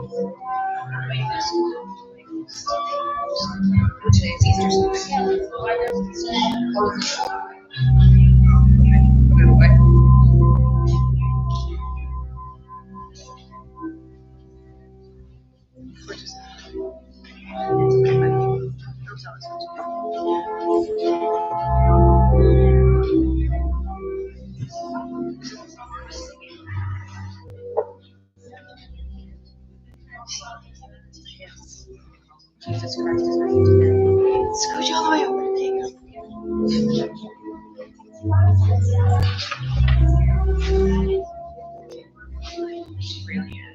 Today's Easter Sunday. Jesus Christ is ready today. Scooch all the way over. She really is.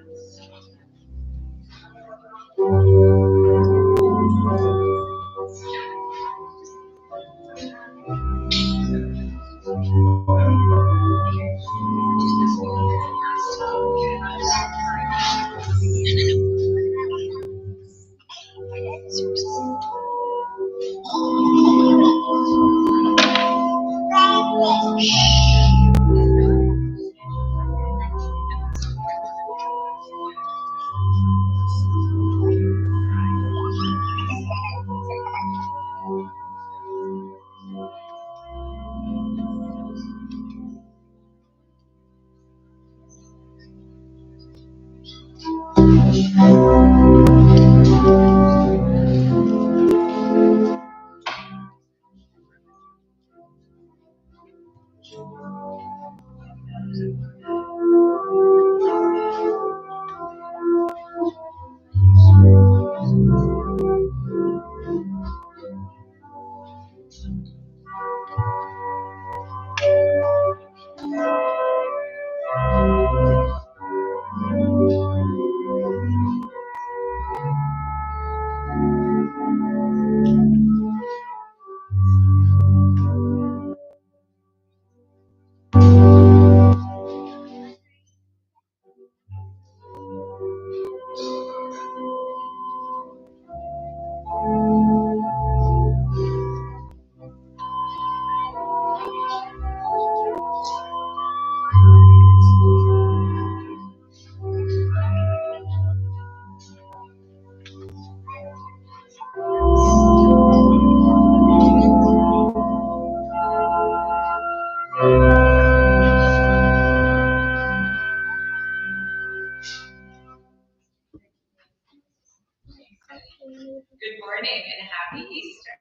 Good morning and happy Easter.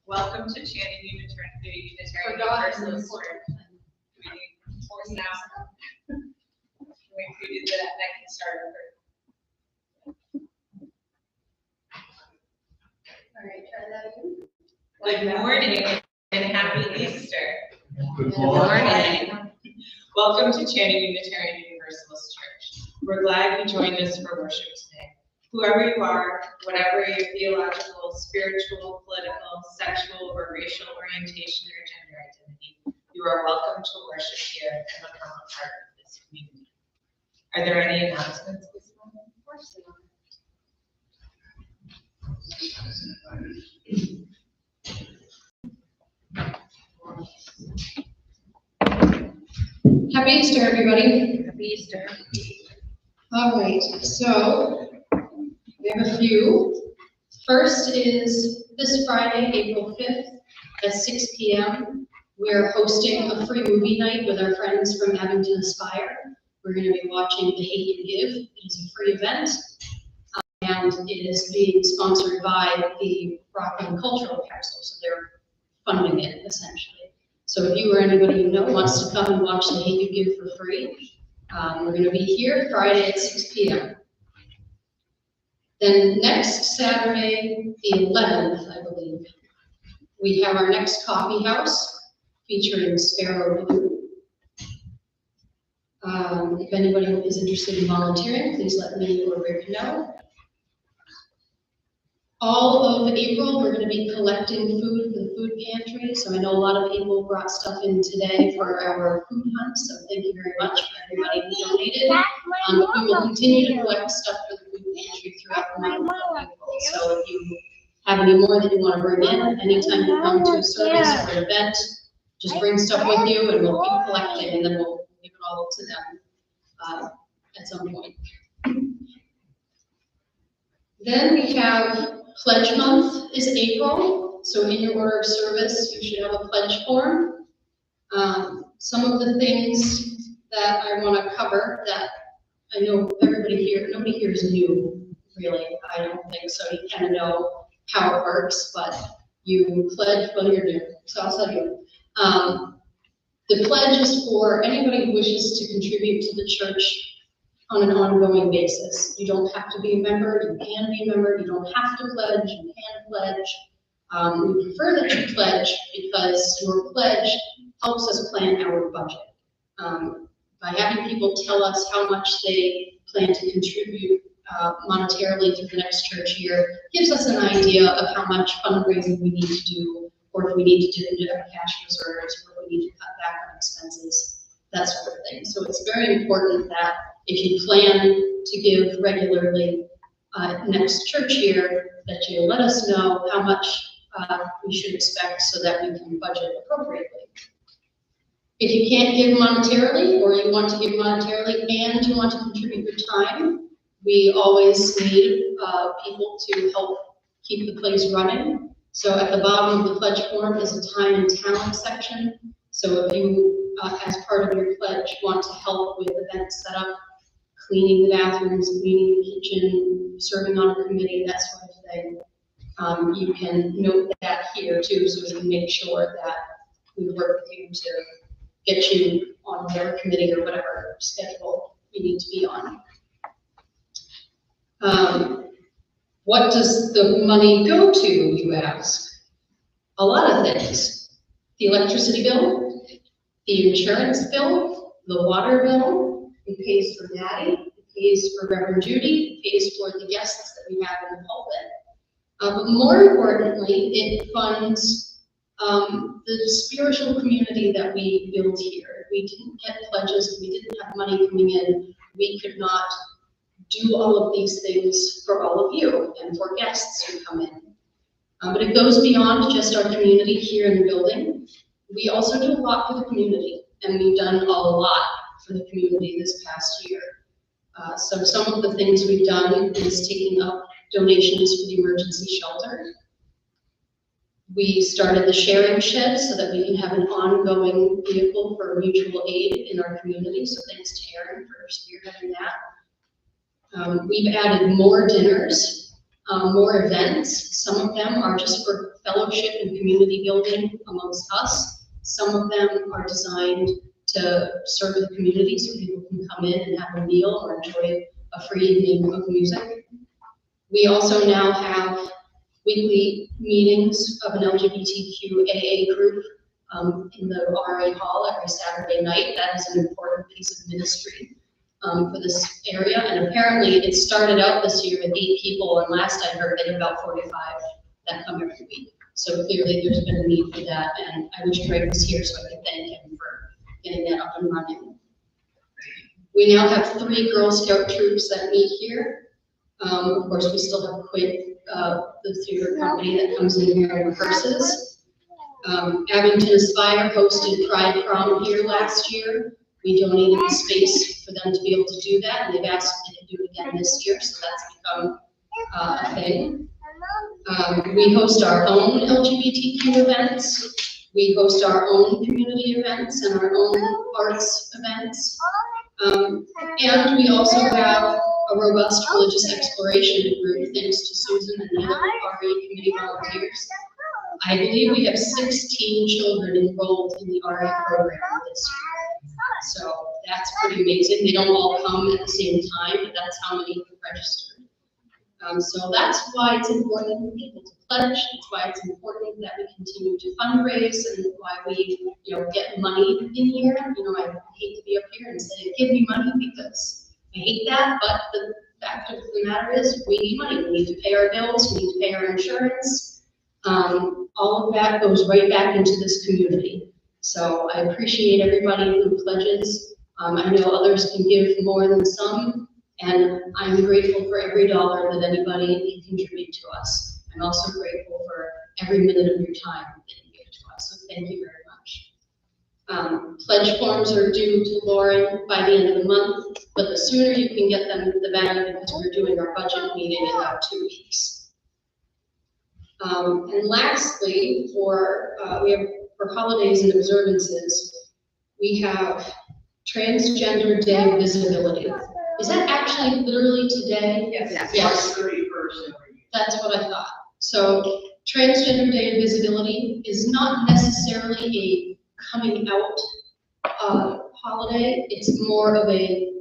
Welcome to Channing Unitarian Universalist Church. We need 4 staff. We did that. That can start over. All right, try that again. Good morning and happy Easter. Good morning. Welcome to Channing Unitarian Universalist Church. We're glad you joined us for worship today. Whoever you are, whatever your theological, spiritual, political, sexual, or racial orientation or gender identity, you are welcome to worship here and become a part of this community. Are there any announcements this morning? Of course there are. Happy Easter, everybody. Happy Easter. All right, so we have a few. First is this Friday, April 5th at 6 p.m. We're hosting a free movie night with our friends from Abington Aspire. We're going to be watching The Hate U Give. It is a free event, and it is being sponsored by the Rockland Cultural Council, so they're funding it, essentially. So if you or anybody you know wants to come and watch The Hate U Give for free, we're going to be here Friday at 6 p.m. Then next Saturday, the 11th, I believe, we have our next coffee house featuring Sparrow Blue. If anybody is interested in volunteering, please let me or Rick know. All of April, we're going to be collecting food for the food pantry. So I know a lot of people brought stuff in today for our food hunt. So thank you very much for everybody who donated. But we will continue to collect stuff for the food pantry throughout the month of April. So if you have any more that you want to bring in, anytime you come to a service or an event, just bring stuff with you and we'll keep collecting and then we'll give it all to them. at some point. Then we have Pledge Month is April, so in your order of service, you should have a pledge form. Some of the things that I want to cover that I know everybody here, nobody here is new, really. I don't think so. You kind of know how it works, but you pledge, well, you're new, so I'll tell you. The pledge is for anybody who wishes to contribute to the church on an ongoing basis. You don't have to be a member, you can be a member, you don't have to pledge, you can pledge. We prefer that you pledge because your pledge helps us plan our budget. By having people tell us how much they plan to contribute monetarily to the next church year, gives us an idea of how much fundraising we need to do, or if we need to dip into our cash reserves, or if we need to cut back on expenses, that sort of thing. So it's very important that if you plan to give regularly next church year, that you let us know how much we should expect so that we can budget appropriately. If you can't give monetarily, or you want to give monetarily and you want to contribute your time, we always need people to help keep the place running. So at the bottom of the pledge form is a time and talent section. So if you, as part of your pledge, want to help with event setup, cleaning the bathrooms, cleaning the kitchen, serving on a committee, that sort of thing, you can note that here too, so we can make sure that we work with you to get you on whatever committee or whatever schedule you need to be on. What does the money go to, you ask? A lot of things. The electricity bill, the insurance bill, the water bill, it pays for Maddie, it pays for Reverend Judy, it pays for the guests that we have in the pulpit. But more importantly, it funds the spiritual community that we build here. If we didn't get pledges, if we didn't have money coming in, we could not do all of these things for all of you and for guests who come in. But it goes beyond just our community here in the building. We also do a lot for the community, and we've done a lot for the community this past year. So some of the things we've done is taking up donations for the emergency shelter. We started the sharing shed so that we can have an ongoing vehicle for mutual aid in our community. So thanks to Erin for spearheading that. We've added more dinners, more events. Some of them are just for fellowship and community building amongst us. Some of them are designed to serve the community so people can come in and have a meal or enjoy a free evening of music. We also now have weekly meetings of an LGBTQ AA group in the RA Hall every Saturday night. That is an important piece of ministry for this area. And apparently it started out this year with 8 people, and last I heard they had about 45 that come every week. So clearly there's been a need for that, and I wish Greg was here so I could thank him for getting that up and running. We now have 3 Girl Scout troops that meet here. Of course, we still have Quid, the theater company that comes in here and rehearses. Abington Aspire hosted Pride Prom here last year. We donated the space for them to be able to do that, and they've asked if they can do it again this year, so that's become a thing. We host our own LGBTQ events. We host our own community events and our own arts events. And we also have a robust religious exploration group, thanks to Susan and the other RA committee volunteers. I believe we have 16 children enrolled in the RA program this year. So that's pretty amazing. They don't all come at the same time, but that's how many have registered. So that's why it's important for people to pledge. It's why it's important that we continue to fundraise, and why we, get money in here. I hate to be up here and say, give me money, because I hate that, but the fact of the matter is we need money. We need to pay our bills, we need to pay our insurance. All of that goes right back into this community. So I appreciate everybody who pledges. I know others can give more than some, and I'm grateful for every dollar that anybody can contribute to us. I'm also grateful for every minute of your time that you give to us. So thank you very much. Pledge forms are due to Lauren by the end of the month, but the sooner you can get them, the better, because we're doing our budget meeting in about 2 weeks. And lastly, for holidays and observances, we have Transgender Day Visibility. Is that actually literally today? Yes. Yes. 31st. That's what I thought. So Transgender Day Visibility is not necessarily a coming out holiday. It's more of a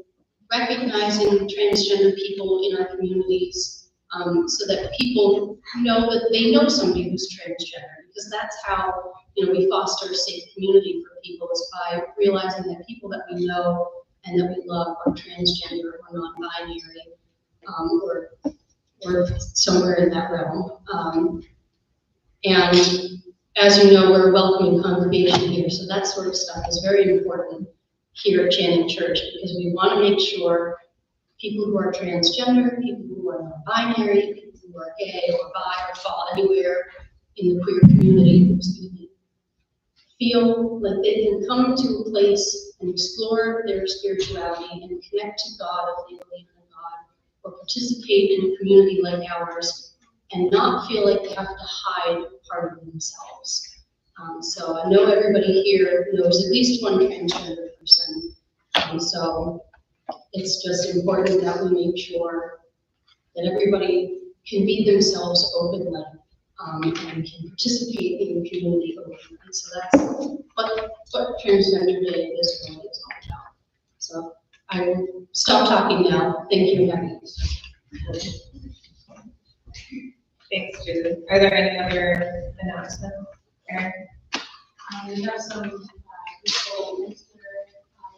recognizing transgender people in our communities, so that people know that they know somebody who's transgender, because that's how, we foster a safe community for people, is by realizing that people that we know and that we love are transgender or non-binary, or somewhere in that realm. And as you know, we're a welcoming congregation here, so that sort of stuff is very important here at Channing Church, because we want to make sure people who are transgender, people who are non-binary, people who are gay or bi or fall anywhere in the queer community, feel like they can come to a place and explore their spirituality and connect to God if they believe in God, or participate in a community like ours, and not feel like they have to hide part of themselves. So I know everybody here knows at least one transgender person, so it's just important that we make sure that everybody can be themselves openly, and can participate in the community openly. So that's what Transgender Day is really all about. So I will stop talking now. Thank you, Becky. Thanks, Julie. Are there any other announcements, Erin? We have some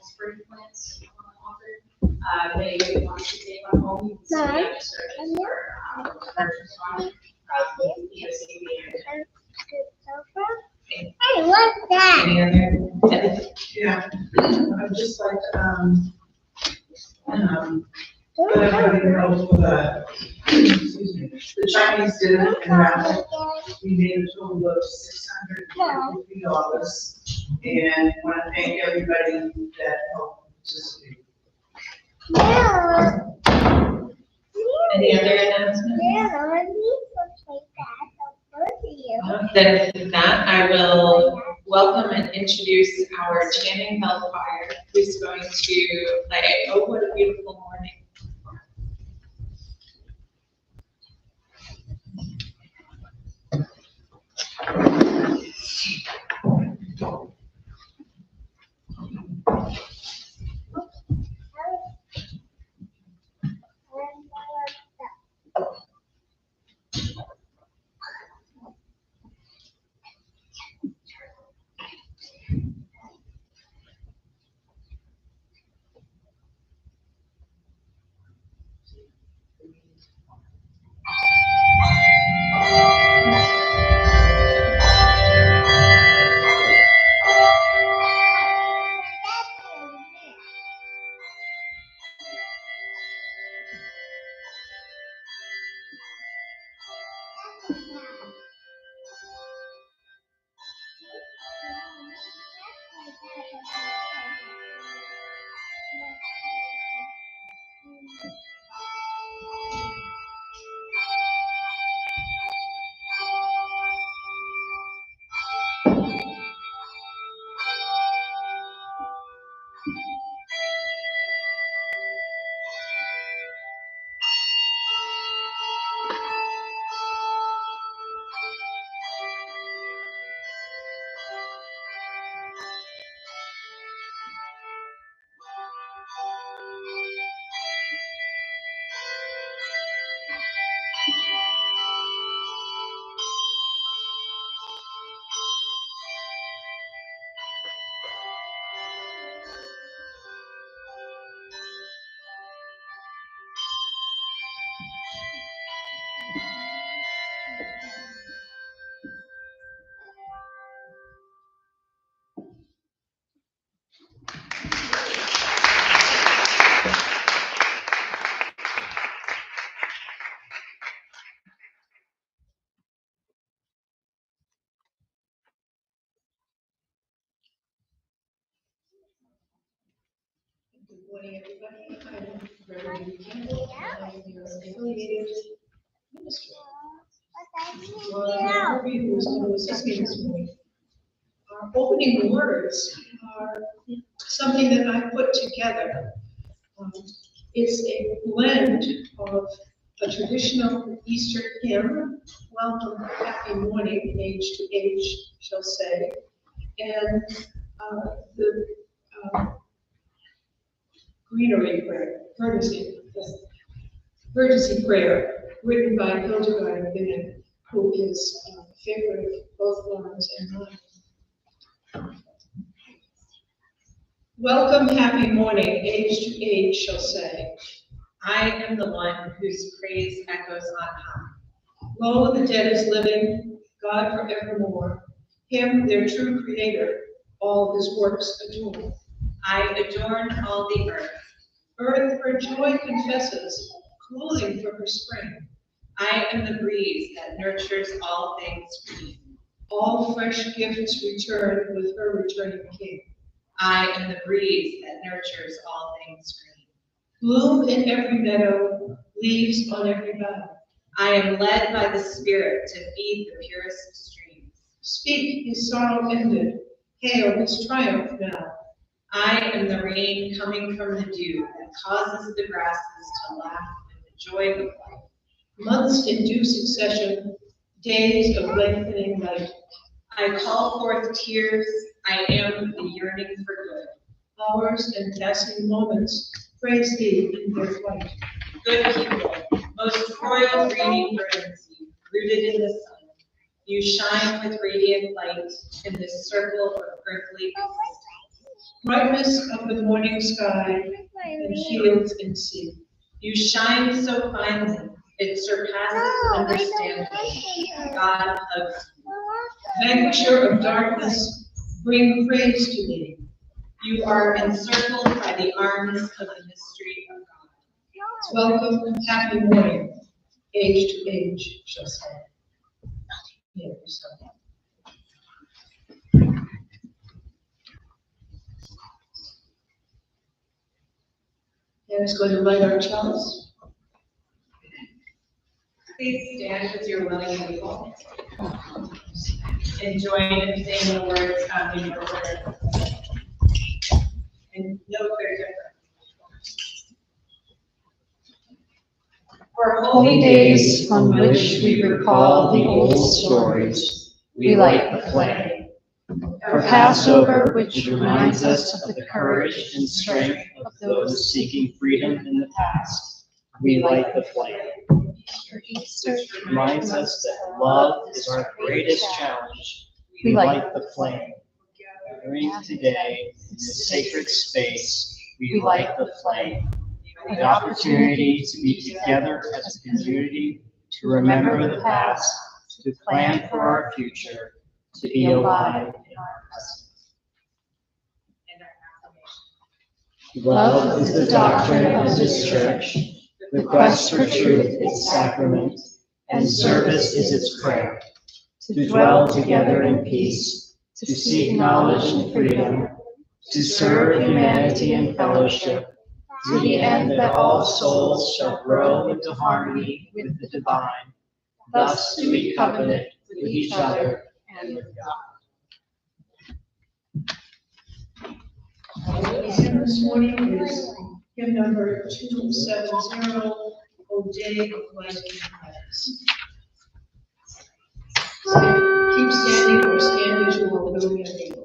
spring plants offered. They want to take on home. You can see the registrations for purchase on Hey, what's that? Any other? Yeah, I'd just like to, let everybody know for the Chinese dinner and raffle, we made a total of $650, and want to thank everybody that helped participate. Any other announcements? Then with that, I will welcome and introduce our Channing Bell Choir, who's going to play "Oh, What a Beautiful Morning." Morning, everybody. I'm Reverend Campbell. I'm your affiliated minister. Well, I'll review who's going to assist me this morning. Our opening words are something that I put together. It's a blend of a traditional Easter hymn, Welcome, Happy Morning, Age to Age shall say, and the Greenery Prayer, Courtesy Prayer, written by Hildegard Bennett, who is a favorite of both Lauren's and mine. Welcome, happy morning, age to age shall say. I am the one whose praise echoes on high. Lo, the dead is living, God forevermore. Him, their true creator, all his works adore. I adorn all the earth. Earth her joy confesses, clothing for her spring. I am the breeze that nurtures all things green. All fresh gifts return with her returning king. I am the breeze that nurtures all things green. Bloom in every meadow, leaves on every bough. I am led by the Spirit to feed the purest streams. Speak, his sorrow ended, hail his triumph now. I am the rain coming from the dew that causes the grasses to laugh with the joy of life. Months in due succession, days of lengthening light. I call forth tears, I am the yearning for good. Hours and passing moments, praise thee in their flight. Good people, most royal greeting burdens you, rooted in the sun. You shine with radiant light in this circle of earthly existence. Brightness of the morning sky and fields and sea. You shine so finely, it surpasses understanding. God loves you. Vanquisher of darkness, bring praise to me. You are encircled by the arms of the mystery of God. Welcome, happy morning, age to age shall say. Here we start. Anna's going to light our chalice. Please stand as you're willing and able. And join in saying the words found in your word. And note their difference. For Holy days on which we recall the old stories, we light the flame. For Passover, which reminds us of the courage and strength of those seeking freedom in the past, we light the flame. For Easter reminds us that love is our greatest challenge, we light the flame. Gathering today in this sacred space, we light the flame. The opportunity to be together as a community, to remember the past, to plan for our future, to be alive in our present. Love is the doctrine of this church, the quest for truth its sacrament, and service is its prayer. To dwell together in peace, to seek knowledge and freedom, to serve humanity in fellowship, to the end that all souls shall grow into harmony with the divine. Thus do we covenant with each other and with God. The hymn this morning is hymn number 270, O Day of Light and Gladness. Keep standing or stand as you are willing and able.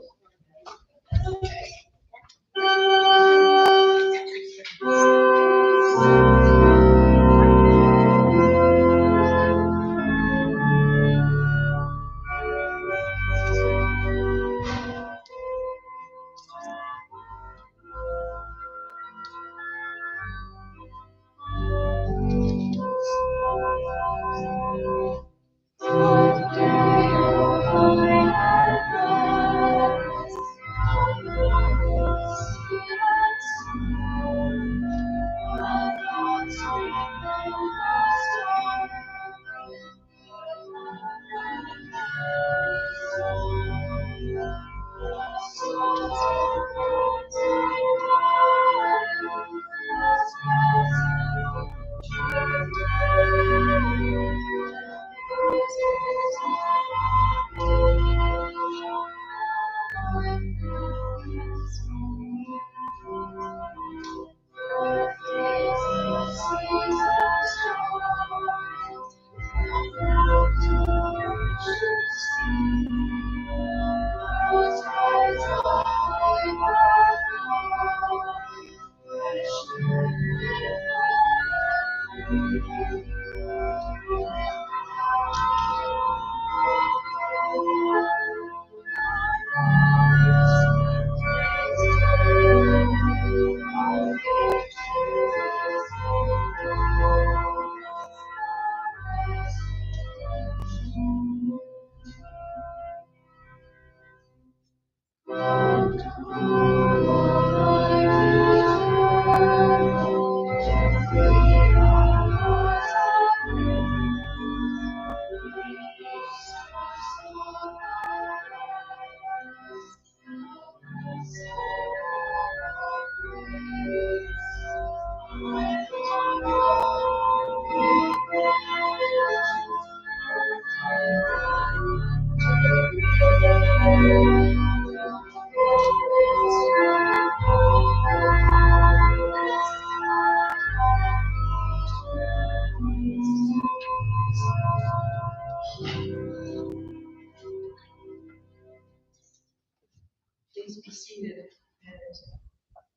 Please be seated, and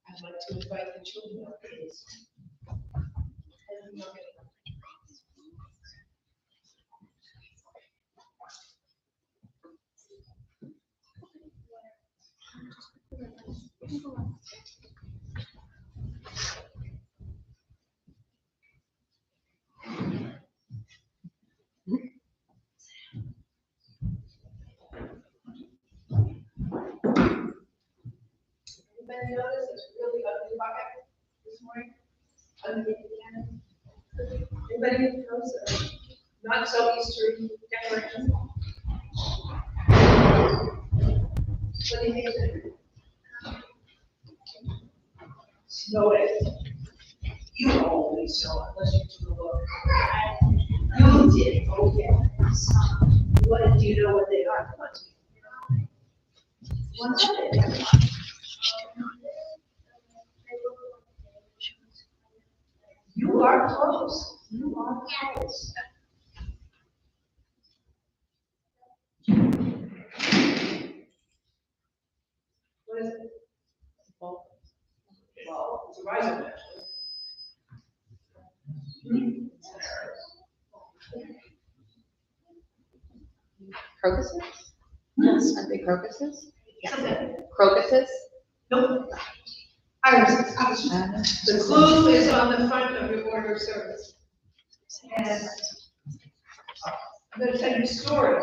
I'd like to invite the children up, please. Anybody notice it's really ugly bucket this morning? Underneath the cannon? Anybody notice not so Easter decoration? What do you think of it? Snow it. You always know unless you took a look. You did, oh yes. What, do you know what they are? What are they? You are close. You are close. What is it? Well, it's a rhizome, actually. Crocuses? Yes. Are they crocuses? Something. Crocuses? Nope. Irises. The clue is on the front of your order of service. And I'm going to tell you a story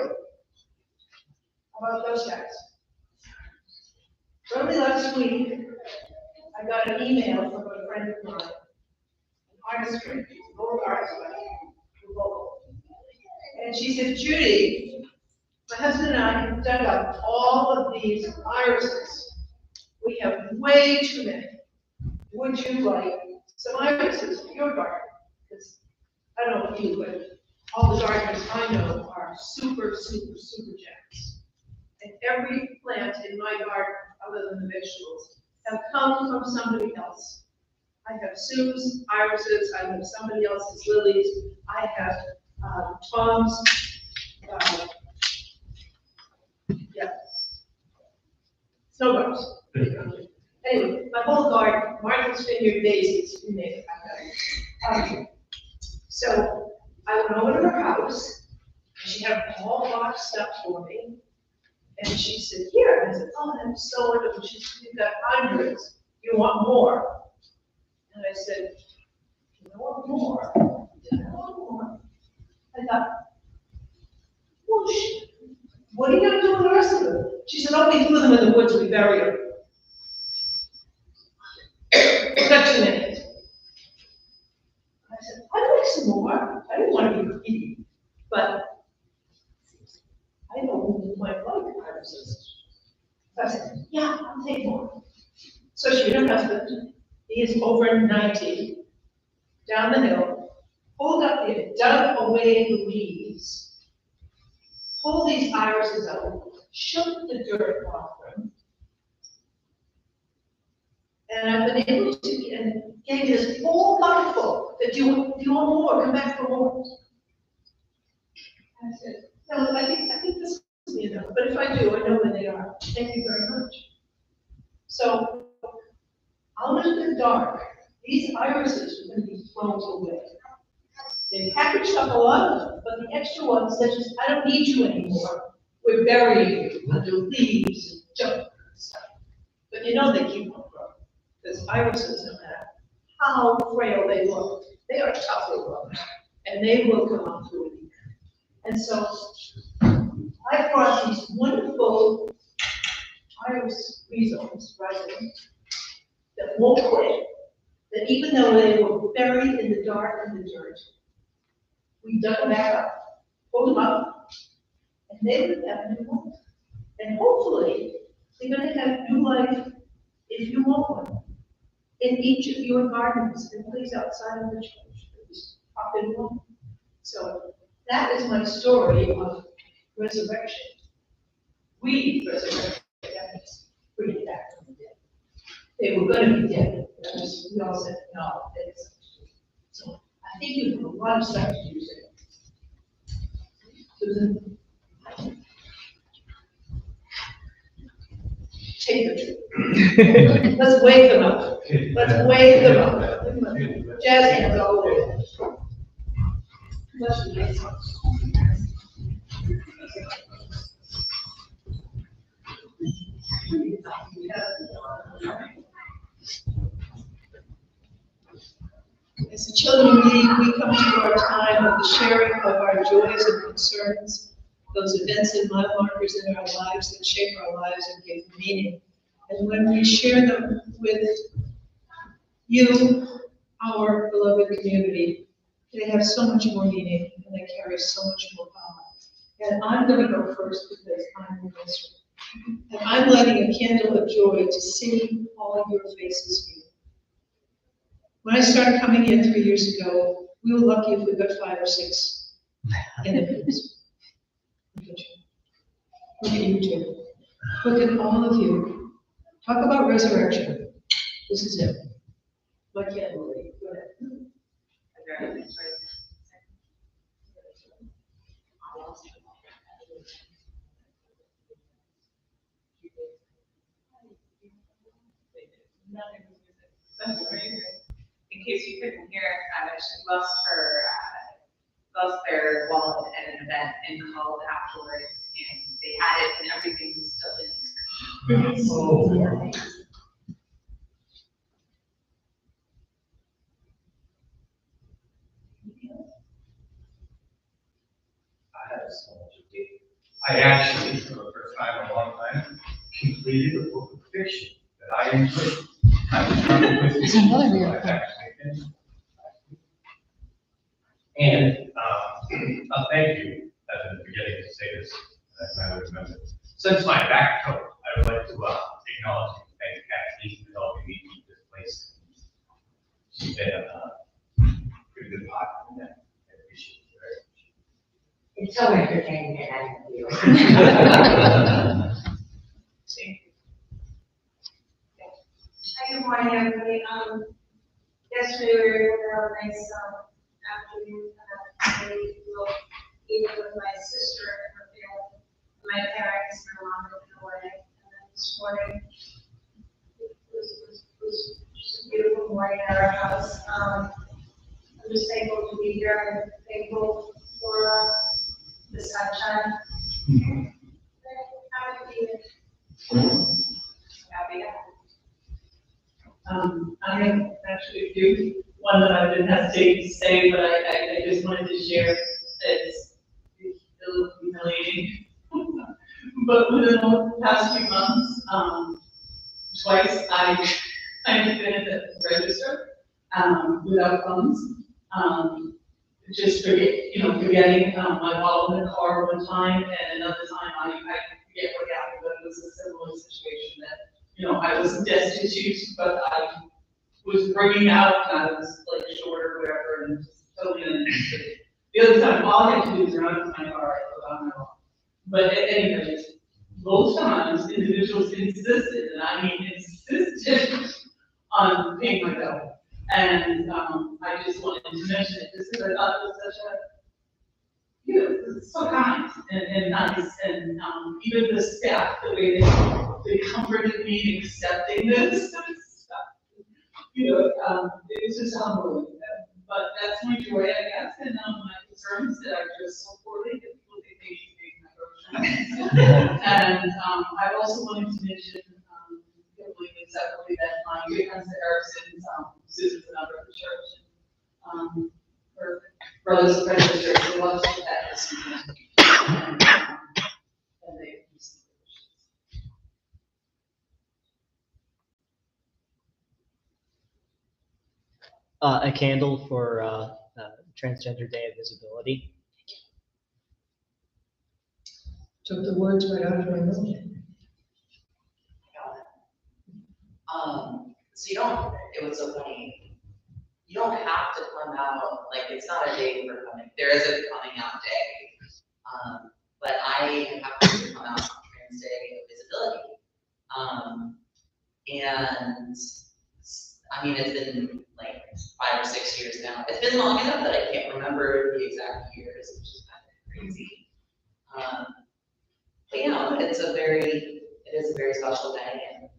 about those guys. Early last week, I got an email from a friend of mine, an artistry, local artist, local. And she said, Judy, my husband and I have dug up all of these irises. We have way too many. Would you like some irises for your garden? Because I don't know if you, but all the gardeners I know are super, super, super generous. And every plant in my garden, other than the vegetables, have come from somebody else. I have Sue's irises, I have somebody else's lilies, I have Tom's, snowdrops. Anyway, my whole garden, Martha's Vineyard daisies, you name it, I got it. So I went over to her house, and she had all boxed up for me. And she said, here, and I said, oh, that's so wonderful. She said, you've got hundreds, you want more? And I said, you want more? I want more. I thought, whoosh, what are you gonna do with the rest of them? She said, oh, we threw them in the woods, we buried them. Protection in it. I said, I'd like some more. I didn't want to be greedy, but I know who might like irises. So I said, yeah, I'll take more. So she and her husband, he is over 90, down the hill, pulled up there, dug away the weeds, pulled these irises out, shook the dirt off them, and I've been able to, and gave me this whole bucket full, that do you want more, come back for more. I said, no, I think this is enough, but if I do, I know where they are. Thank you very much. So, out of the dark, these irises are going to be thrown away. They packaged up a lot of them, but the extra ones, such as, I don't need you anymore, we're burying you under leaves and junk and stuff. But you know they keep on growing, because irises, no matter how frail they look, they are tough to grow, and they will come up through it. And so, I brought these wonderful iris rhizomes, rhizomes, that won't quit, that even though they were buried in the dark and the dirt, we dug them back up, pulled them up, and they would have new life. And hopefully, they're gonna have new life if you want one, in each of your gardens and place outside of the church. Just pop in one. So that is my story of resurrection. We resurrected them, bring it back from the dead. They were gonna be dead, but we all said, no, it's. So I think you have a lot of stuff to use it. Susan? Take the truth. Let's wake them up. Let's wake them up. Jazz hands all over. As the Children League, we come to our time of the sharing of our joys and concerns, those events and milemarkers in our lives that shape our lives and give meaning. And when we share them with you, our beloved community, they have so much more meaning and they carry so much more power. And I'm going to go first because I'm the minister. And I'm lighting a candle of joy to see all of your faces here. When I started coming in 3 years ago, we were lucky if we got 5 or 6 interviews. Look at you two. Look at all of you. Talk about resurrection. This is it. I can't believe. Go ahead. That's amazing. In case you couldn't hear, she lost their wallet at an event and called afterwards, and they had it, and everything was still in there. Oh. I have so much to do. I actually, for the first time in a long time, completed a book of fiction that I enjoyed. I was trying with There's another so weird I've one. actually finished. And thank you at the beginning to say this, as I would remember. Since my back coat, I would like to acknowledge and thank Kathleen for helping me keep this place. She's been a pretty good partner in that. I appreciate it very much. It's so entertaining that I feel. Hi, good morning, everybody. Yesterday we were able to have a nice afternoon, either with my sister and her family, my parents, my mom moved away, and then this morning it was just a beautiful morning at our house. I'm just thankful to be here and thankful for the sunshine. Happy to be here. Happy to have I have actually a few. One that I didn't hesitate to say, but I just wanted to share. It's a little humiliating. But within the past few months, twice I've been at the register without funds. Just forgetting my wallet in the car one time, and another time I forget what happened, but it was a similar situation that I was destitute, but I was bringing out, and I was like short or whatever, and just totally uninterested. The other time, all I had to do was run to my car, I was on my own. But at any rate, both times, individuals insisted, and I mean insisted, on paying my bill. And I just wanted to mention it, just because I thought it was such a, so kind and nice, and even the staff, the way they comforted me in accepting this stuff, it was just humbling. But that's my joy, I guess, and, my concerns that are just so poorly that people think they need to make my grocery. And, I also wanted to mention, Kimberly and separately that my great friends at Erickson's, Susan's another of the church. Her brothers and friends of the church, they love to do that this evening. And they. A candle for Transgender Day of Visibility. Took the words right out of my mouth. So you don't, it was so funny, you don't have to come out, like, it's not a day for coming, there is a coming out day. But I have to come out on Trans Day of Visibility. And, I mean, it's been like 5 or 6 years now. It's been long enough that I can't remember the exact years, which is kind of crazy. But you know, it is a very special day, and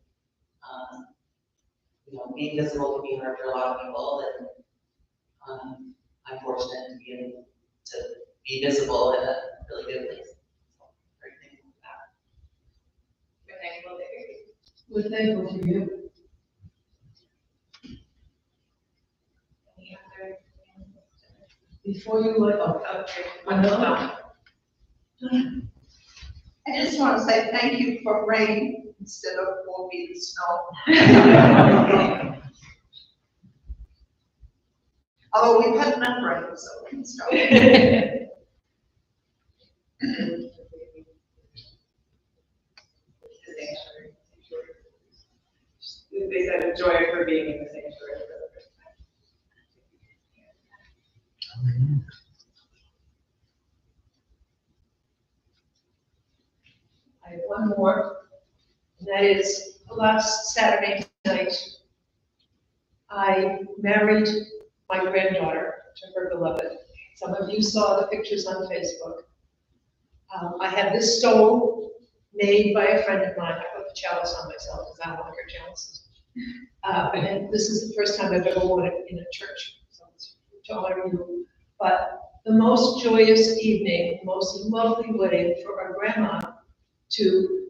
you know, being visible can be hard for a lot of people, and I'm fortunate to be able to be visible in a really good place. So, very thankful for that. We're thankful for you. Before you let go, I know. I just want to say thank you for rain instead of 4 feet of snow. Although we've had enough rain, so we can stop. They said enjoy it for being in the sanctuary. I have one more, and that is last Saturday night, I married my granddaughter to her beloved. Some of you saw the pictures on Facebook. I had this stole made by a friend of mine. I put the chalice on myself because I don't like her chalices. And this is the first time I've ever worn it in a church, so it's to honor you. But the most joyous evening, the most lovely way for our grandma to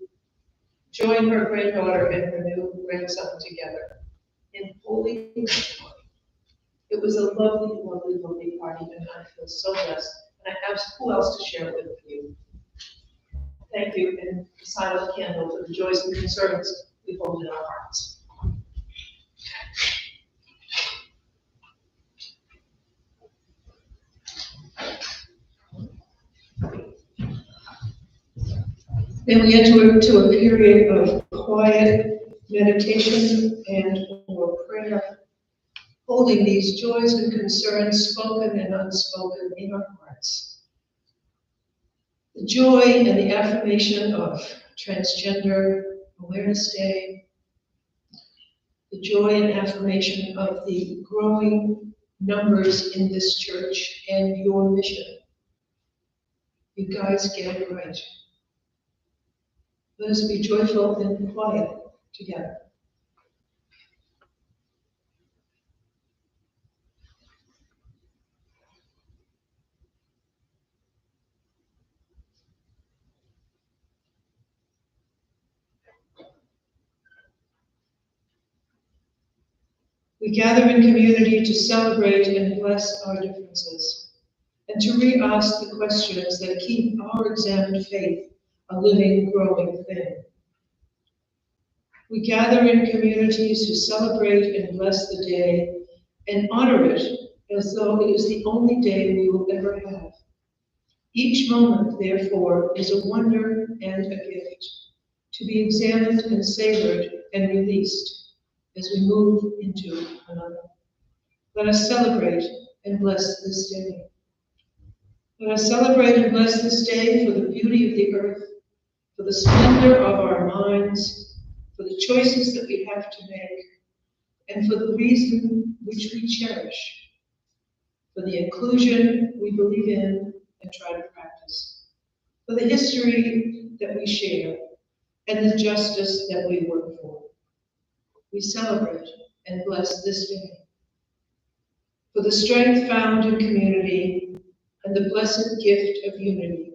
join her granddaughter and her new grandson together in holy matrimony. It was a lovely, lovely, lovely party, and I feel so blessed. And I ask who else to share it with you. Thank you, and the silent candle for the joys and concerns we hold in our hearts. Then we enter into a period of quiet meditation and or prayer, holding these joys and concerns, spoken and unspoken, in our hearts. The joy and the affirmation of Transgender Awareness Day, the joy and affirmation of the growing numbers in this church and your mission. You guys get it right. Let us be joyful and quiet together. We gather in community to celebrate and bless our differences, and to re-ask the questions that keep our examined faith a living, growing thing. We gather in communities to celebrate and bless the day and honor it as though it is the only day we will ever have. Each moment, therefore, is a wonder and a gift to be examined and savored and released as we move into another. Let us celebrate and bless this day. Let us celebrate and bless this day for the beauty of the earth, for the splendor of our minds, for the choices that we have to make, and for the reason which we cherish, for the inclusion we believe in and try to practice, for the history that we share, and the justice that we work for. We celebrate and bless this day. for the strength found in community and the blessed gift of unity,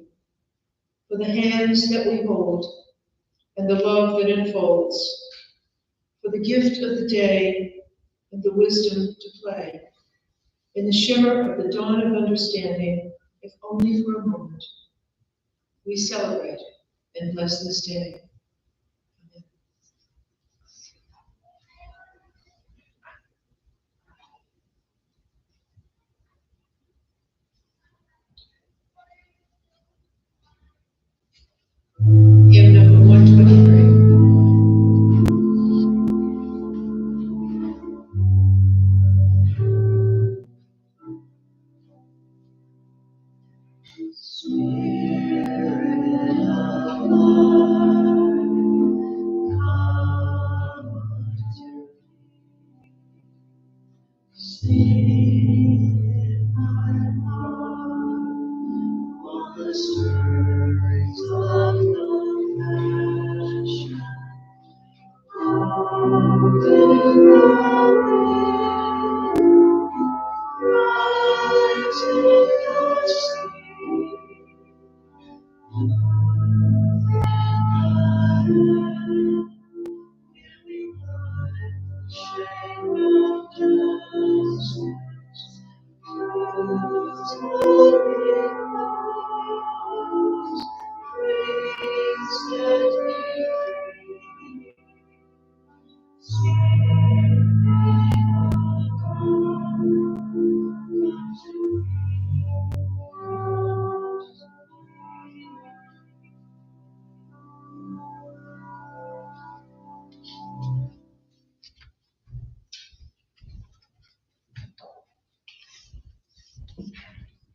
for the hands that we hold and the love that enfolds, for the gift of the day and the wisdom to play, in the shimmer of the dawn of understanding, if only for a moment. We celebrate and bless this day. Amen. Hymn number 123.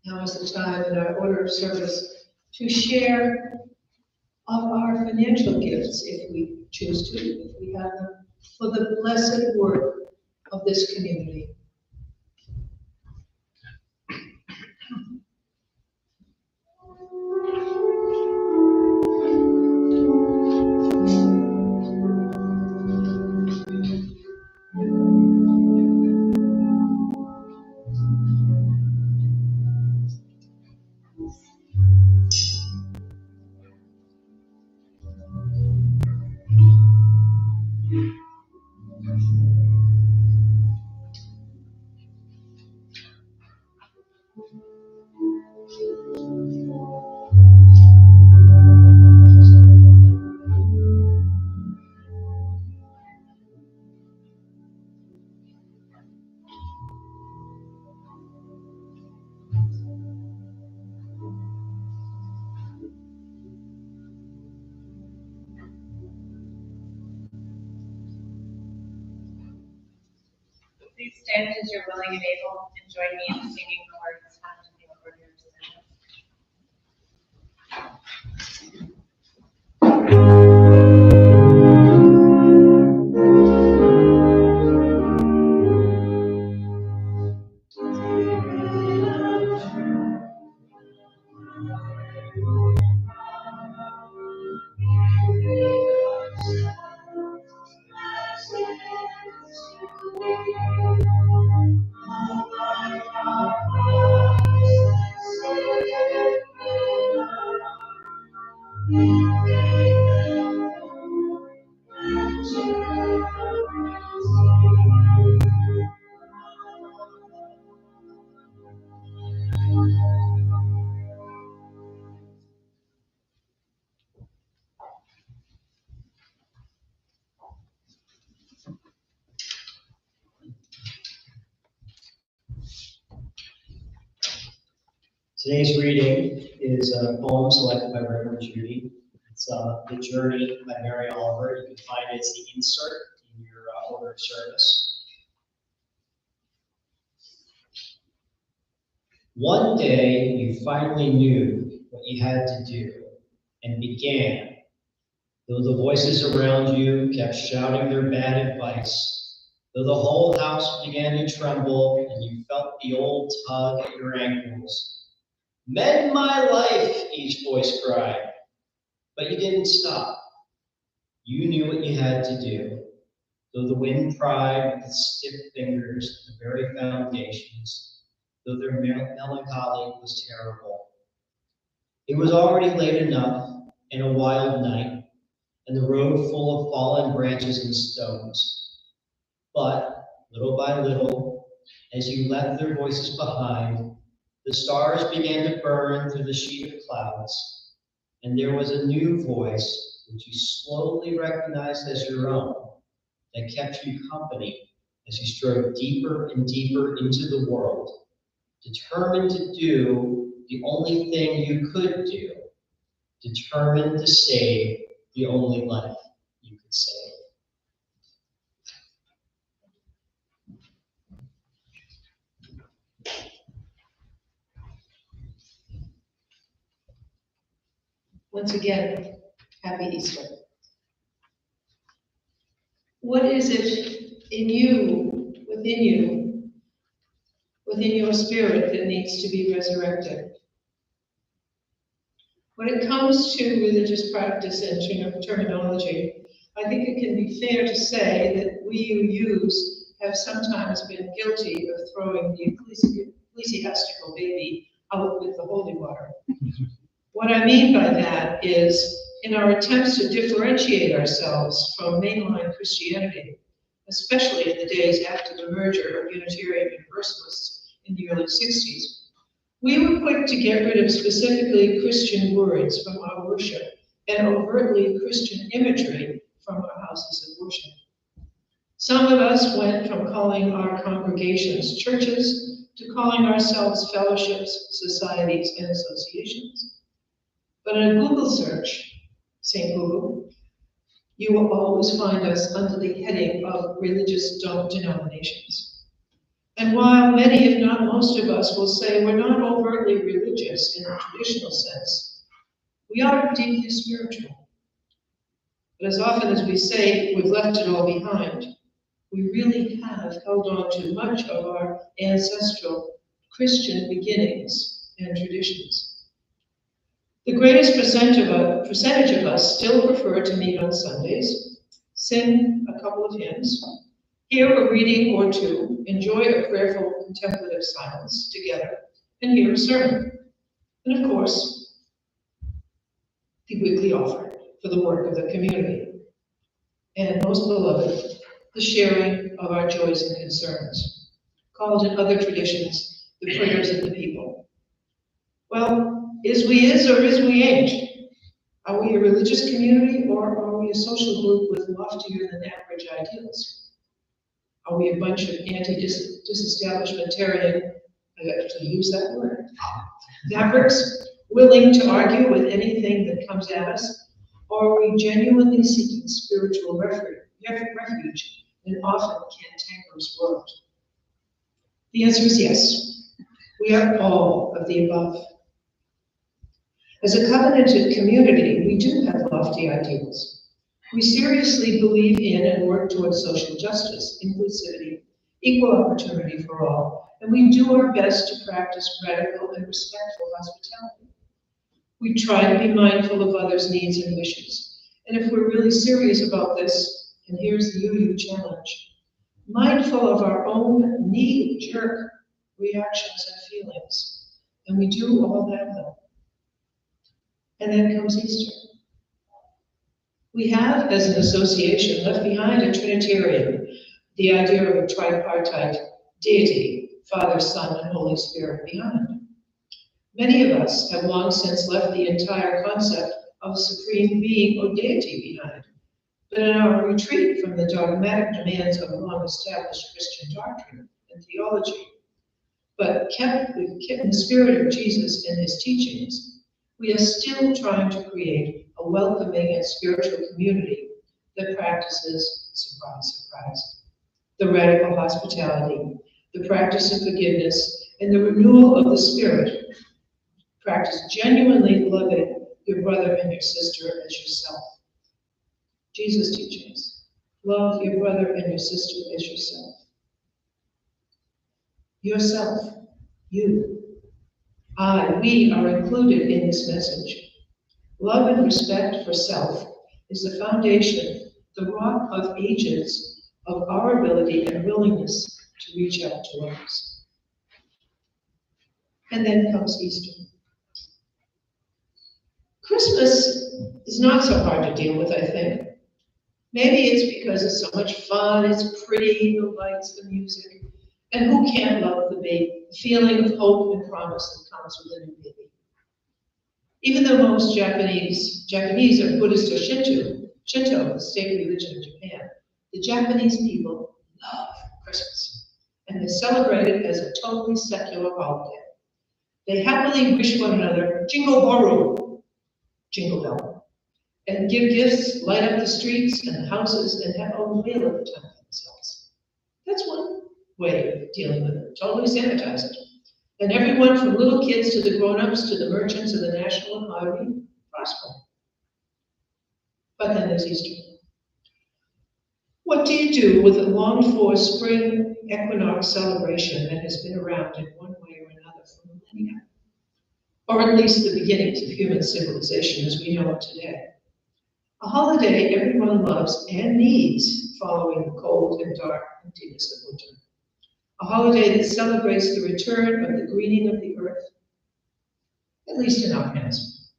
Now is the time in our order of service to share of our financial gifts, if we choose to, if we have them, for the blessed work of this community. Please stand as you're willing and able and join me in singing the words found in the order of service. Today's reading is a poem selected by Reverend Judy. It's The Journey by Mary Oliver. You can find it as the insert in your order of service. One day you finally knew what you had to do and began, though the voices around you kept shouting their bad advice, though the whole house began to tremble and you felt the old tug at your ankles. Mend my life, each voice cried, but you didn't stop. You knew what you had to do. though the wind pried with its stiff fingers the very foundations, though their melancholy was terrible. It was already late enough and a wild night, and the road full of fallen branches and stones. But little by little, as you left their voices behind, the stars began to burn through the sheet of clouds, and there was a new voice which you slowly recognized as your own that kept you company as you strode deeper and deeper into the world, determined to do the only thing you could do, determined to save the only life you could save. Once again, happy Easter. What is it in you, within your spirit that needs to be resurrected? When it comes to religious practice and terminology, I think it can be fair to say that we who use have sometimes been guilty of throwing the ecclesiastical baby out with the holy water. What I mean by that is, in our attempts to differentiate ourselves from mainline Christianity, especially in the days after the merger of Unitarian Universalists in the early 60s, we were quick to get rid of specifically Christian words from our worship and overtly Christian imagery from our houses of worship. Some of us went from calling our congregations churches to calling ourselves fellowships, societies, and associations. But in a Google search, St. Google, you will always find us under the heading of religious denominations. And while many, if not most of us, will say we're not overtly religious in the traditional sense, we are deeply spiritual. But as often as we say we've left it all behind, we really have held on to much of our ancestral Christian beginnings and traditions. The greatest percentage of us still prefer to meet on Sundays, sing a couple of hymns, hear a reading or two, enjoy a prayerful contemplative silence together, and hear a sermon. And of course, the weekly offering for the work of the community. And most beloved, the sharing of our joys and concerns, called in other traditions, the prayers of the people. Well, is we is or is we ain't? Are we a religious community or are we a social group with loftier than average ideals? Are we a bunch of anti-disestablishmentarian, I actually use that word, mavericks, willing to argue with anything that comes at us? Or are we genuinely seeking spiritual refuge in an often cantankerous world? The answer is yes. We are all of the above. As a covenanted community, we do have lofty ideals. We seriously believe in and work towards social justice, inclusivity, equal opportunity for all, and we do our best to practice radical and respectful hospitality. We try to be mindful of others' needs and wishes. And if we're really serious about this, and here's the UU challenge, mindful of our own knee-jerk reactions and feelings. And we do all that well. And then comes Easter. We have, as an association, left behind a Trinitarian, the idea of a tripartite deity, Father, Son, and Holy Spirit behind. Many of us have long since left the entire concept of supreme being or deity behind. But in our retreat from the dogmatic demands of long-established Christian doctrine and theology, but kept in the spirit of Jesus and his teachings, we are still trying to create a welcoming and spiritual community that practices, surprise, surprise, the radical hospitality, the practice of forgiveness, and the renewal of the spirit. Practice genuinely loving your brother and your sister as yourself. Jesus teaches, love your brother and your sister as yourself. Yourself, you. We are included in this message. Love and respect for self is the foundation, the rock of ages of our ability and willingness to reach out to others. And then comes Easter. Christmas is not so hard to deal with, I think. Maybe it's because it's so much fun, it's pretty, the lights, the music, and who can't love the baby, the feeling of hope and promise that comes with a new baby. Even though most Japanese are Buddhist or Shinto, the state religion of Japan, the Japanese people love Christmas, and they celebrate it as a totally secular holiday. They happily wish one another Jingle Baru, jingle bell, and give gifts, light up the streets and the houses, and have a whale of a time for themselves. That's one way of dealing with it, totally sanitize it. And everyone from little kids to the grown-ups to the merchants of the national economy prosper. But then there's Easter. What do you do with a longed-for spring equinox celebration that has been around in one way or another for millennia? Or at least the beginnings of human civilization as we know it today. A holiday everyone loves and needs following the cold and dark emptiness of winter. A holiday that celebrates the return of the greening of the earth, at least in our hands.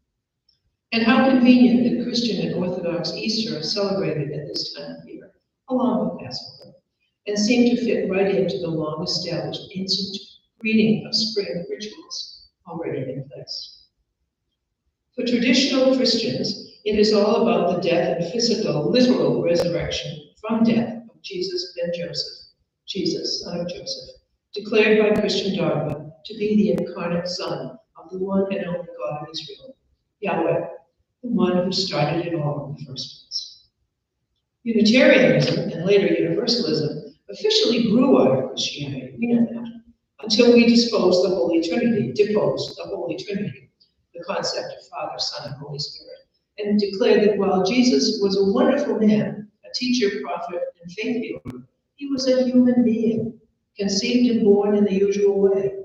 And how convenient that Christian and Orthodox Easter are celebrated at this time of year, along with Passover, and seem to fit right into the long-established ancient greeting of spring rituals already in place. For traditional Christians, it is all about the death and physical, literal resurrection from death of Jesus ben Joseph, Jesus, son of Joseph, declared by Christian dogma to be the incarnate Son of the one and only God of Israel, Yahweh, the one who started it all in the first place. Unitarianism and later Universalism officially grew out of Christianity, we know that, until we deposed the Holy Trinity, the concept of Father, Son, and Holy Spirit, and declared that while Jesus was a wonderful man, a teacher, prophet, and faith healer, he was a human being, conceived and born in the usual way.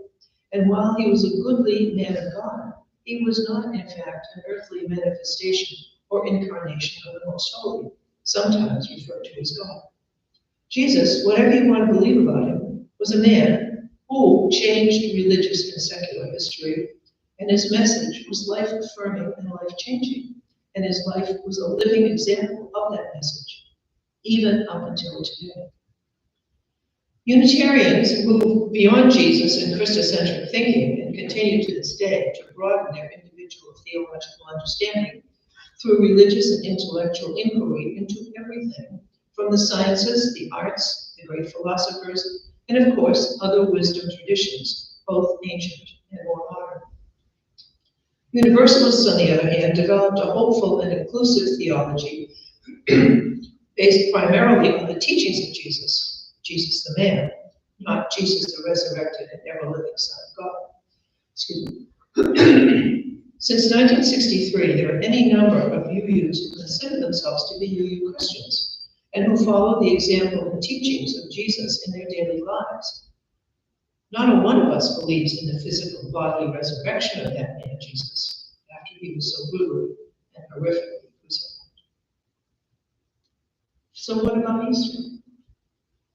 And while he was a goodly man of God, he was not, in fact, an earthly manifestation or incarnation of the Most Holy, sometimes referred to as God. Jesus, whatever you want to believe about him, was a man who changed religious and secular history, and his message was life-affirming and life-changing, and his life was a living example of that message, even up until today. Unitarians move beyond Jesus and Christocentric thinking and continue to this day to broaden their individual theological understanding through religious and intellectual inquiry into everything, from the sciences, the arts, the great philosophers, and of course, other wisdom traditions, both ancient and more modern. Universalists, on the other hand, developed a hopeful and inclusive theology based primarily on the teachings of Jesus, Jesus the man, not Jesus the resurrected and ever-living Son of God. Excuse me. Since 1963, there are any number of UUs who consider themselves to be UU Christians and who follow the example and teachings of Jesus in their daily lives. Not a one of us believes in the physical bodily resurrection of that man, Jesus, after he was so brutally and horrifically crucified. So what about Easter?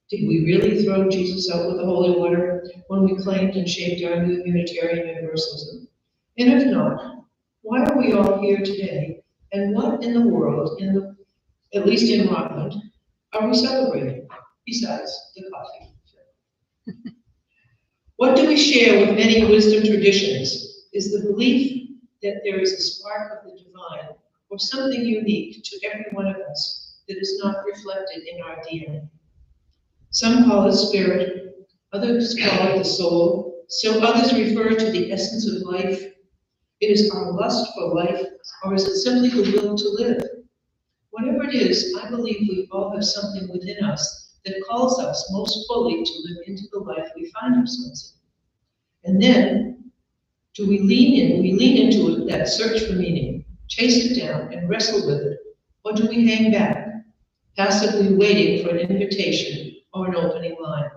Did we really throw Jesus out with the holy water when we claimed and shaped our new Unitarian Universalism? And if not, why are we all here today? And what in the world, at least in Rockland, are we celebrating, besides the coffee? What do we share with many wisdom traditions is the belief that there is a spark of the divine or something unique to every one of us that is not reflected in our DNA. Some call it spirit, others call it the soul, still others refer to the essence of life. It is our lust for life, or is it simply the will to live? Whatever it is, I believe we all have something within us that calls us most fully to live into the life we find ourselves in. And then, do we lean in? We lean into it, that search for meaning, chase it down and wrestle with it, or do we hang back, passively waiting for an invitation or an opening line?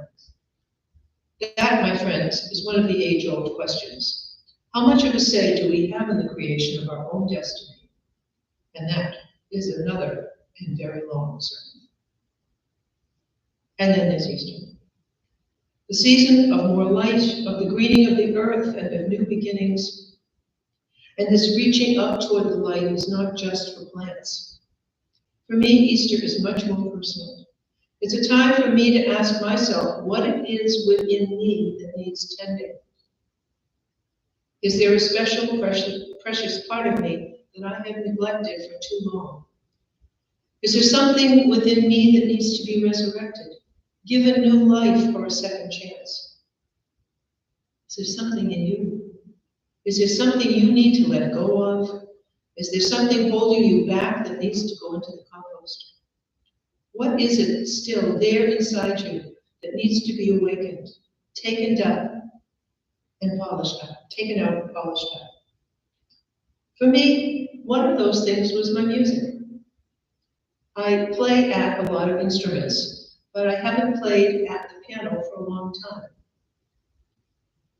That, my friends, is one of the age-old questions. How much of a say do we have in the creation of our own destiny? And that is another and very long sermon. And then there's Easter. The season of more light, of the greening of the earth and of new beginnings. And this reaching up toward the light is not just for plants. For me, Easter is much more personal. It's a time for me to ask myself what it is within me that needs tending. Is there a special, precious part of me that I have neglected for too long? Is there something within me that needs to be resurrected, given new life or a second chance? Is there something in you? Is there something you need to let go of? Is there something holding you back that needs to go into the compost? What is it still there inside you that needs to be awakened, taken down, and polished out, taken out and polished out? For me, one of those things was my music. I play at a lot of instruments, but I haven't played at the piano for a long time.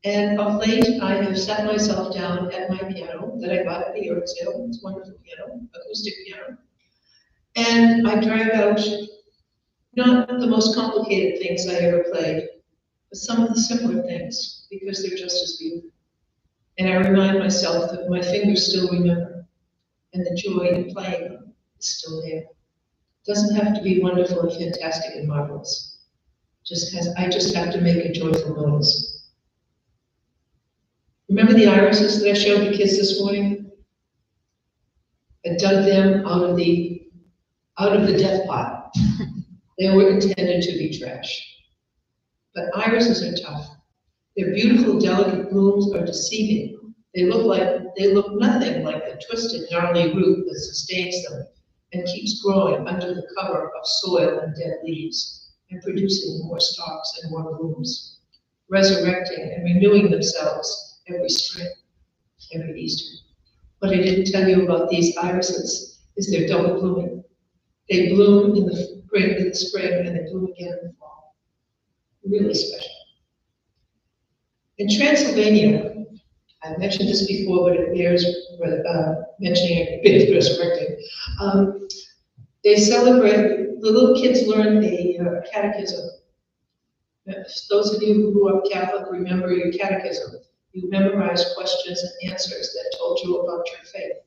And of late, I have sat myself down at my piano that I got at the yard sale. It's a wonderful piano, acoustic piano. And I drag out not the most complicated things I ever played, but some of the simpler things, because they're just as beautiful. And I remind myself that my fingers still remember, and the joy in playing them is still there. It doesn't have to be wonderful and fantastic and marvelous. I just have to make a joyful noise. Remember the irises that I showed the kids this morning? I dug them out of the death pot. They were intended to be trash. But irises are tough. Their beautiful, delicate blooms are deceiving. They look nothing like the twisted, gnarly root that sustains them and keeps growing under the cover of soil and dead leaves, and producing more stalks and more blooms, resurrecting and renewing themselves every spring, every Easter. What I didn't tell you about these irises is they're double blooming. They bloom in the spring, and they bloom again in the fall. Really special. In Transylvania, I've mentioned this before, but it bears mentioning, it bears resurrecting. They celebrate, the little kids learn a catechism. Those of you who are Catholic remember your catechism. You memorize questions and answers that told you about your faith.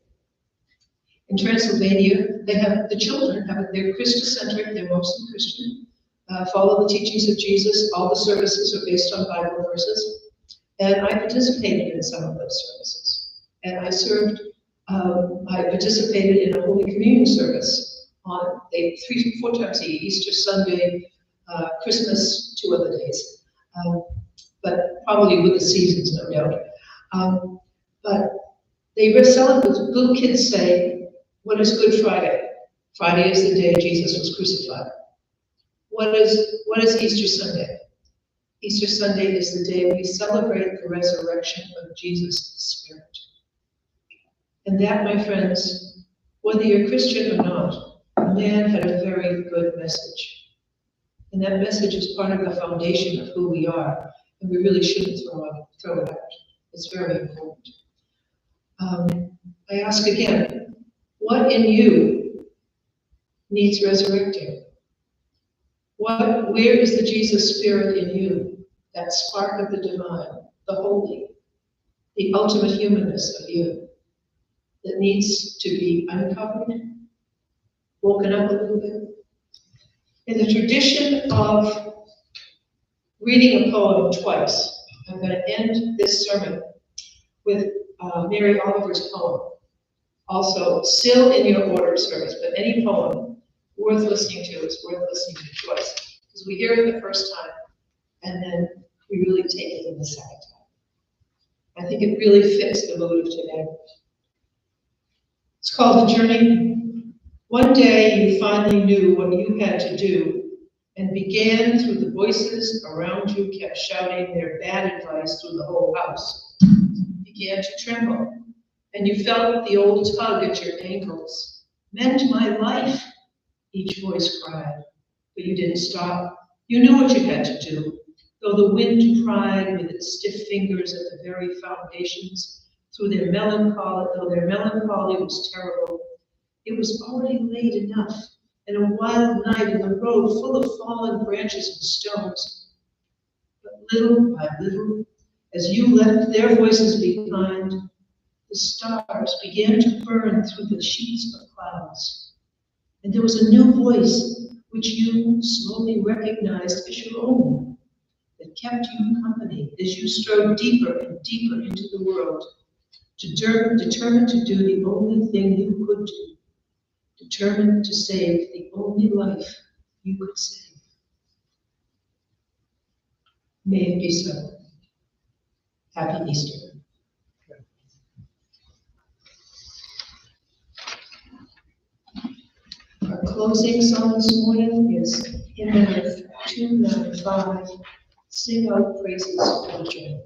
In Transylvania, the children they're Christocentric, they're mostly Christian, follow the teachings of Jesus. All the services are based on Bible verses. And I participated in some of those services. And I participated in a Holy Communion service on 4 times a year, Easter Sunday, Christmas, 2 other days. But probably with the seasons, no doubt. But they were celebrating, little kids say, what is Good Friday? Friday is the day Jesus was crucified. What is Easter Sunday? Easter Sunday is the day we celebrate the resurrection of Jesus' Spirit. And that, my friends, whether you're Christian or not, the man had a very good message. And that message is part of the foundation of who we are. And we really shouldn't throw it out. It's very important. I ask again, what in you needs resurrecting? Where is the Jesus Spirit in you? That spark of the divine, the holy, the ultimate humanness of you that needs to be uncovered, woken up a little bit? In the tradition of reading a poem twice, I'm going to end this sermon with Mary Oliver's poem. Also, still in your order of service, but any poem worth listening to is worth listening to twice. Because we hear it the first time, and then we really take it in the second time. I think it really fits the mood of today. It's called The Journey. One day you finally knew what you had to do, and began through the voices around you kept shouting their bad advice through the whole house. Began to tremble, and you felt the old tug at your ankles. Mend my life, each voice cried, but you didn't stop. You knew what you had to do, though the wind pried with its stiff fingers at the very foundations, though their melancholy was terrible. It was already late enough, and a wild night in the road full of fallen branches and stones. But little by little, as you left their voices behind, the stars began to burn through the sheets of clouds. And there was a new voice which you slowly recognized as your own, that kept you company as you strode deeper and deeper into the world, determined to do the only thing you could do, determined to save the only life you could save. May it be so. Happy Easter. Our closing song this morning is hymn number 295, Sing Out Praises for Joy.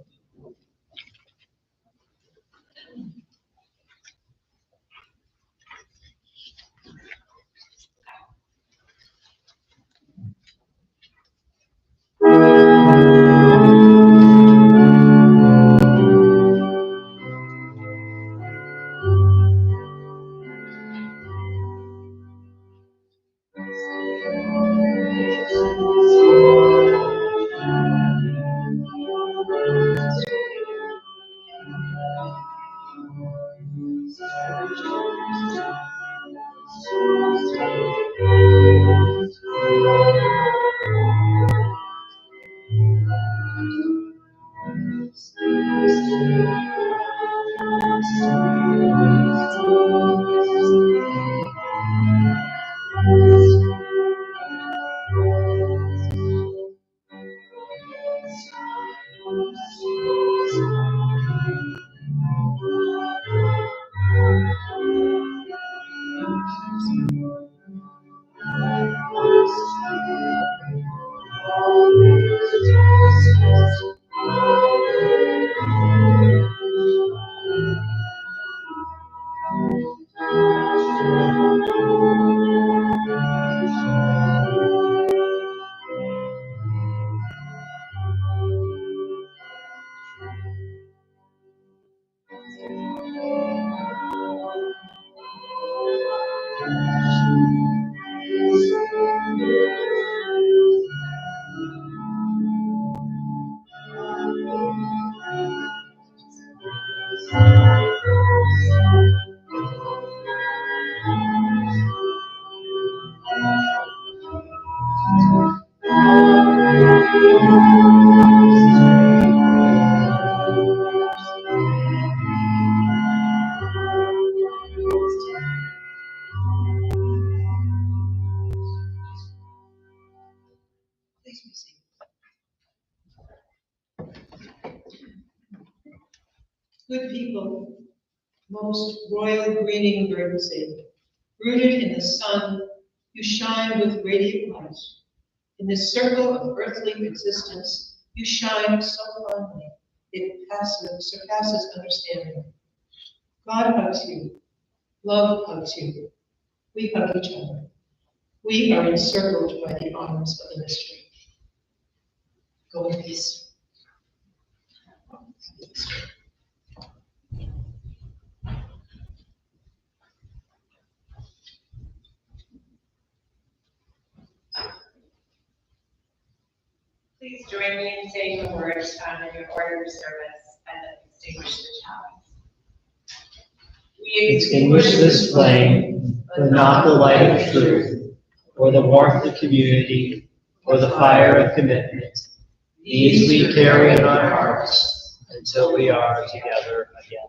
Please be seated. Good people, most royal greening birdsing, rooted in the sun, you shine with radiant light. In this circle of earthly existence, you shine so finely, it surpasses understanding. God hugs you. Love hugs you. We hug each other. We are encircled by the arms of the mystery. Go in peace. Please join me in saying the words found in your order of service and extinguish the chalice. We Extinguish this flame, but not the light of truth, or the warmth of community, or the fire of commitment. These we carry in our hearts until we are together again.